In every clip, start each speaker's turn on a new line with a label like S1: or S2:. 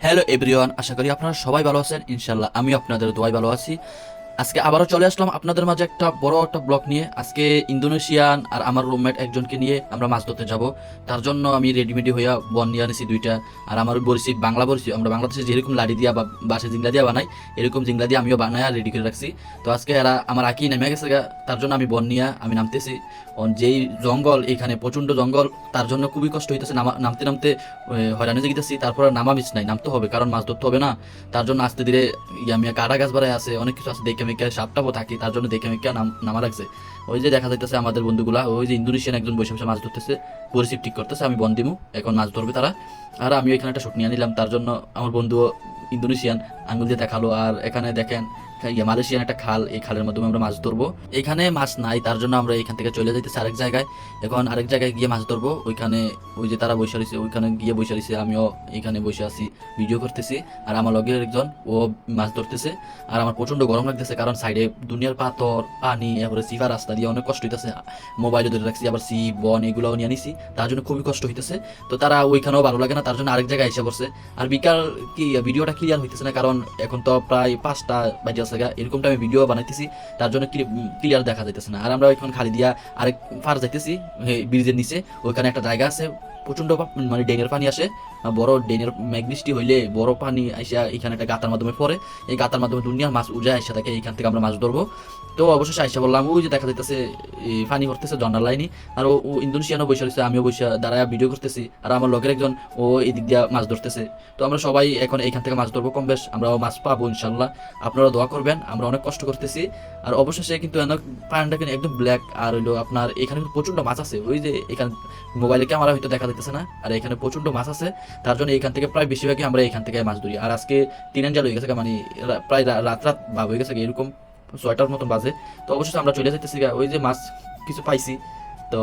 S1: Hello everyone, আশা করি আপনারা সবাই ভালো আছেন। ইনশাল্লাহ আমি আপনাদের দোয়ায় ভালো আছি। আজকে আবারও চলে আসলাম আপনাদের মাঝে একটা বড় একটা ব্লগ নিয়ে। আজকে ইন্দোনেশিয়ান আর আমার রুমমেট একজনকে নিয়ে আমরা মাছ ধরতে যাব। তার জন্য আমি রেডিমেডি হইয়া বন নিয়ে আনিছি দুইটা। আর আমার বলছি বাংলা বলছি, আমরা বাংলাদেশে যেরকম লাড়ি দিয়া বা বাসে জিংলা দিয়া বানাই, এরকম জিংলা দিয়ে আমিও বানায় রেডি করে রাখছি। তো আজকে এরা আমার আঁকি নেমে গেছে গা, তার জন্য আমি বন নিয়ে আমি নামতেছি। যেই জঙ্গল, এখানে প্রচণ্ড জঙ্গল, তার জন্য খুবই কষ্ট হইতেছে। নামতে নামতে হয়রানি যেতেছি। তারপর নামা মিস নাই, নামতে হবে, কারণ মাছ ধরতে হবে না। তার জন্য আস্তে ধীরে আমি কাটা গাছ বাড়ায় আছে, অনেক কিছু আছে, দেখে মেকে সাপটাপও থাকি, তার জন্য দেখে মেকে নামা লাগছে। ওই যে দেখা যাইতেছে আমাদের বন্ধুগুলা, ওই যে ইন্দোনেশিয়ান একজন বসে বসে মাছ ধরতেছে, পরিচিপ ঠিক করতেছে। আমি বন দিমু, এখন মাছ ধরবে তারা। আর আমি এখানে একটা শুট নিয়ে নিলাম, তার জন্য আমার বন্ধু ইন্দোনেশিয়ান আঙ্গুল দিয়ে দেখালো। আর এখানে দেখেন মালয়েশিয়ান একটা খাল, এই খালের মাধ্যমে আমরা মাছ ধরবো। এখানে মাছ নাই, তার জন্য আমরা এখান থেকে চলে যাইতেছি আরেক জায়গায়। এখন আরেক জায়গায় গিয়ে মাছ ধরবো। ওইখানে ওই যে তারা বসে রয়েছে, ওইখানে গিয়ে বসে রয়েছে, আমিও এখানে বসে আছি, ভিডিও করতেছি। আর আমার লগের একজন ও মাছ ধরতেছে। আর আমার প্রচন্ড গরম লাগতেছে, কারণ সাইডে দুনিয়ার পাথর, পানি, এরপরে সিফা রাস্তা দিয়ে অনেক কষ্ট হইতেছে। মোবাইলে ধরে রাখছি, আবার সি বন এগুলোও নিয়ে নিছি, তার জন্য খুবই কষ্ট হইতেছে। তো তারা ওইখানেও ভালো লাগে না, তার জন্য আরেক জায়গায় এসে পড়ছে। আর বিকাল কি ভিডিওটা ক্লিয়ার হইতেছে না, কারণ এখন তো প্রায় 5টা বাজে আছে, এরকমটা আমি ভিডিও বানাইতেছি, তার জন্য ক্লিয়ার দেখা যাইতেছে না। আর আমরা এখন খালি দিয়া আরেক ফার যাইতেছি ব্রিজের নিচে। ওইখানে একটা জায়গা আছে, প্রচন্ড মানে ড্রেনের পানি আসে, বড় ড্রেনের মেঘ বৃষ্টি হইলে বড় পানি আইসা এখানে একটা গাতার মাধ্যমে পড়ে। এই গাতার মাধ্যমে দুনিয়ার মাছ উঠে আইসা থাকে, এইখান থেকে আমরা মাছ ধরবো। তো অবশ্যই আইসা বললাম, ওই যে দেখা যাইতেছে পানি করতেছে জন্নার লাইনি। আর ও ইন্দোনেশিয়ানও বসে রয়েছে, আমিও বসে দাঁড়ায় ভিডিও করতেছি। আর আমার লগের একজন ও এদিক দিয়ে মাছ ধরতেছে। তো আমরা সবাই এখন এইখান থেকে মাছ ধরবো, কম বেশ আমরাও মাছ পাবো ইনশাল্লাহ। আপনারা দোয়া করবেন, আমরা অনেক কষ্ট করতেছি। আর অবশেষে কিন্তু পানিটা কিন্তু একদম ব্ল্যাক। আর হইলো আপনার এখানে কিন্তু প্রচন্ড মাছ আছে, ওই যে এখানে মোবাইলে ক্যামেরা হয়তো দেখা যাইতেছে না। আর এখানে প্রচন্ড মাছ আছে, তার জন্য এখান থেকে প্রায় বেশিরভাগই আমরা এখান থেকে মাছ ধরি। আর আজকে 3 হয়ে গেছে, মানে প্রায় রাত রাত ভাব হয়ে গেছে, এরকম 6টার মতন বাজে। তো অবশ্যই আমরা চলে যাইতেছি, ওই যে মাছ কিছু পাইছি। তো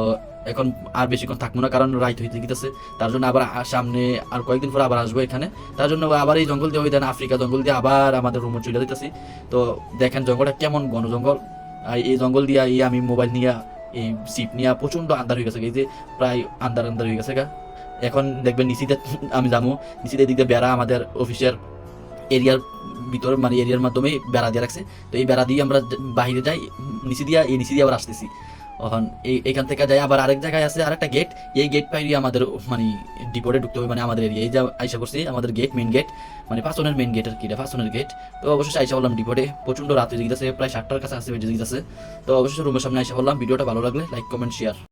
S1: এখন আর বেশিক্ষণ থাকবো না, কারণ রাইত হইতে গেছে। তার জন্য আবার সামনে আর কয়েকদিন পরে আবার আসবো এখানে। তার জন্য আবার এই জঙ্গল দিয়ে, ওই দেন আফ্রিকা জঙ্গল দিয়ে আবার আমাদের রুমে চলে যেতেছি। তো দেখেন জঙ্গলটা কেমন ঘন জঙ্গল। এই জঙ্গল দিয়া আমি মোবাইল নিয়ে, এই সিপ নিয়ে প্রচন্ড আন্ধার হয়ে গেছে, এই যে প্রায় আন্ধার আন্ধার হয়ে গেছে গা। এখন দেখবেন নিচিতে আমি যাবো, নিচিতে দিক দিয়ে বেড়া আমাদের অফিসের এরিয়ার ভিতরে, মানে এরিয়ার মাধ্যমে বেড়া দিয়ে রাখছে। তো এই বেড়া দিয়ে আমরা বাইরে যাই, নিচে দিয়ে আবার আসতেছি। এখন এইখান থেকে যাই আবার আরেক জায়গায় আছে আরেকটা গেট। এই গেট পাইলে আমাদের মানে ডিপোর্টে ঢুকতে হবে, মানে আমাদের এরিয়া। এই যে আইসা করছি আমাদের গেট, মেন গেট, মানে পাঁচনের মেন গেট আর কি, পাঁচনের গেট। তো অবশ্যই আইসা বললাম ডিপোর্টে, প্রচন্ড রাত হয়ে গেছে, প্রায় 7টার কাছে আসে বেজে গেছে। তো অবশ্যই রুমের সামনে আইসা বললাম। ভিডিওটা ভালো লাগলে লাইক, কমেন্ট, শেয়ার।